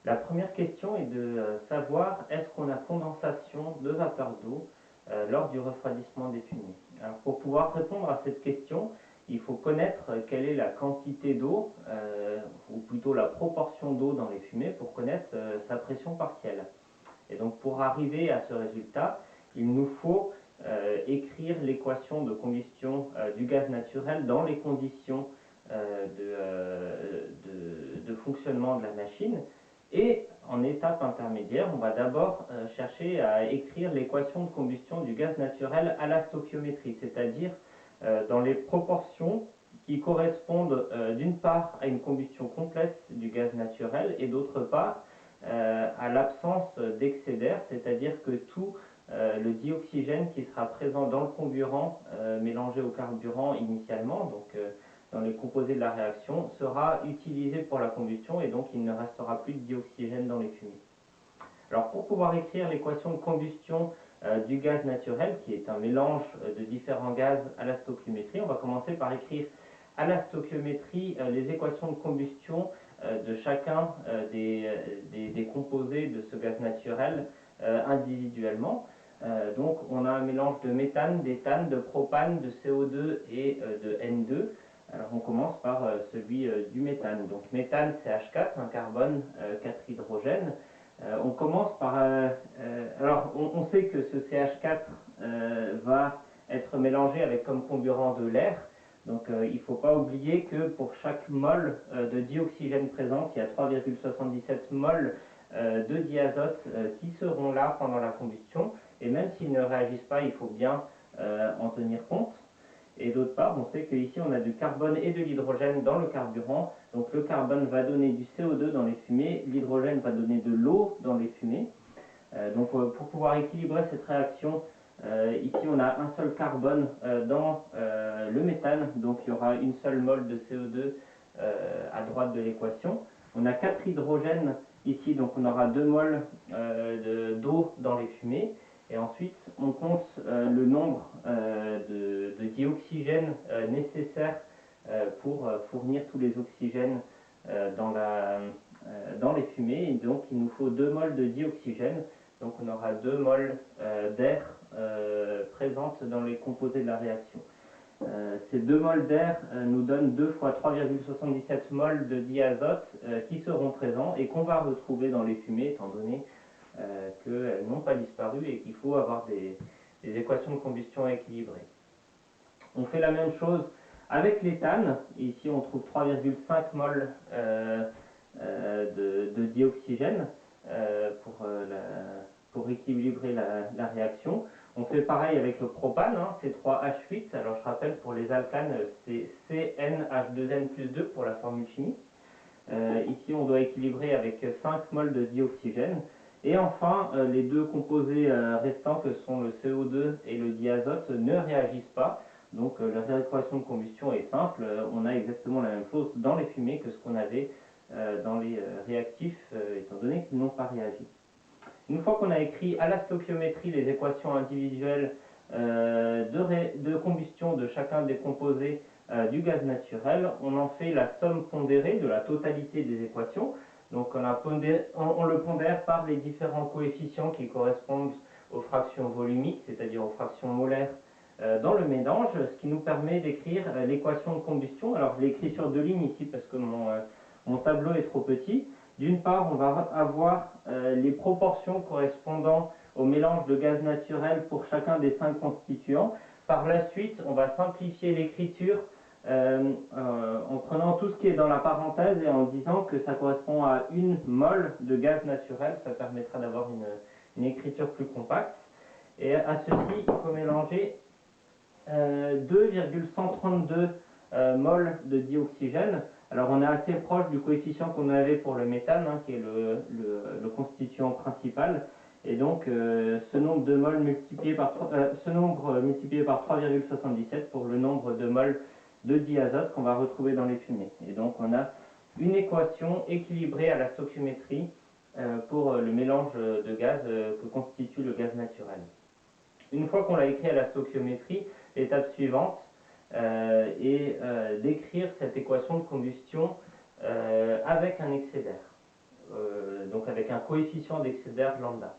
La première question est de savoir est-ce qu'on a condensation de vapeur d'eau lors du refroidissement des fumées. Alors, pour pouvoir répondre à cette question, il faut connaître quelle est la quantité d'eau, ou plutôt la proportion d'eau dans les fumées pour connaître sa pression partielle. Et donc pour arriver à ce résultat, il nous faut écrire l'équation de combustion du gaz naturel dans les conditions de fonctionnement de la machine. Et en étape intermédiaire, on va d'abord chercher à écrire l'équation de combustion du gaz naturel à la stoichiométrie, c'est-à-dire dans les proportions qui correspondent d'une part à une combustion complète du gaz naturel et d'autre part à l'absence d'excès d'air, c'est-à-dire que tout le dioxygène qui sera présent dans le comburant mélangé au carburant initialement, donc dans les composés de la réaction, sera utilisé pour la combustion et donc il ne restera plus de dioxygène dans les fumées. Alors pour pouvoir écrire l'équation de combustion du gaz naturel, qui est un mélange de différents gaz à la stoichiométrie, on va commencer par écrire à la stoichiométrie les équations de combustion de chacun des composés de ce gaz naturel individuellement. Donc on a un mélange de méthane, d'éthane, de propane, de CO2 et de N2. Alors on commence par celui du méthane. Donc méthane CH4, un carbone, 4 hydrogènes. On commence par... alors on sait que ce CH4 va être mélangé avec comme comburant de l'air. Donc il ne faut pas oublier que pour chaque mol de dioxygène présent, il y a 3,77 mol de diazote qui seront là pendant la combustion. Et même s'ils ne réagissent pas, il faut bien en tenir compte. Et d'autre part, on sait qu'ici on a du carbone et de l'hydrogène dans le carburant. Donc le carbone va donner du CO2 dans les fumées, l'hydrogène va donner de l'eau dans les fumées. Donc pour pouvoir équilibrer cette réaction, ici on a un seul carbone dans le méthane, donc il y aura une seule mole de CO2 à droite de l'équation. On a 4 hydrogènes ici, donc on aura 2 moles d'eau dans les fumées. Et ensuite, on compte le nombre de dioxygène nécessaires pour fournir tous les oxygènes dans les fumées. Et donc, il nous faut 2 moles de dioxygène. Donc, on aura 2 moles d'air présentes dans les composés de la réaction. Ces 2 moles d'air nous donnent 2 fois 3,77 moles de diazote qui seront présents et qu'on va retrouver dans les fumées, étant donné qu'elles n'ont pas disparu et qu'il faut avoir des équations de combustion équilibrées. On fait la même chose avec l'éthane. Ici, on trouve 3,5 moles de dioxygène pour équilibrer la réaction. On fait pareil avec le propane, hein, C3H8. Alors, je rappelle, pour les alcanes, c'est CnH2n plus 2 pour la formule chimique. Ici, on doit équilibrer avec 5 moles de dioxygène. Et enfin, les deux composés restants que sont le CO2 et le diazote ne réagissent pas. Donc leur équation de combustion est simple, on a exactement la même chose dans les fumées que ce qu'on avait dans les réactifs, étant donné qu'ils n'ont pas réagi. Une fois qu'on a écrit à la stoichiométrie les équations individuelles de combustion de chacun des composés du gaz naturel, on en fait la somme pondérée de la totalité des équations. Donc on le pondère par les différents coefficients qui correspondent aux fractions volumiques, c'est-à-dire aux fractions molaires dans le mélange, ce qui nous permet d'écrire l'équation de combustion. Alors je l'ai écrit sur 2 lignes ici parce que mon tableau est trop petit. D'une part, on va avoir les proportions correspondant au mélange de gaz naturel pour chacun des 5 constituants. Par la suite, on va simplifier l'écriture en prenant tout ce qui est dans la parenthèse et en disant que ça correspond à 1 mol de gaz naturel. Ça permettra d'avoir une écriture plus compacte. Et à ceci, il faut mélanger 2,132 mol de dioxygène. Alors on est assez proche du coefficient qu'on avait pour le méthane, hein, qui est le constituant principal. Et donc ce nombre de moles multiplié par 3,77 pour le nombre de moles de diazote qu'on va retrouver dans les fumées. Et donc on a une équation équilibrée à la stoichiométrie pour le mélange de gaz que constitue le gaz naturel. Une fois qu'on l'a écrit à la stoichiométrie, l'étape suivante est d'écrire cette équation de combustion avec un excès d'air. donc avec un coefficient d'Exceder lambda.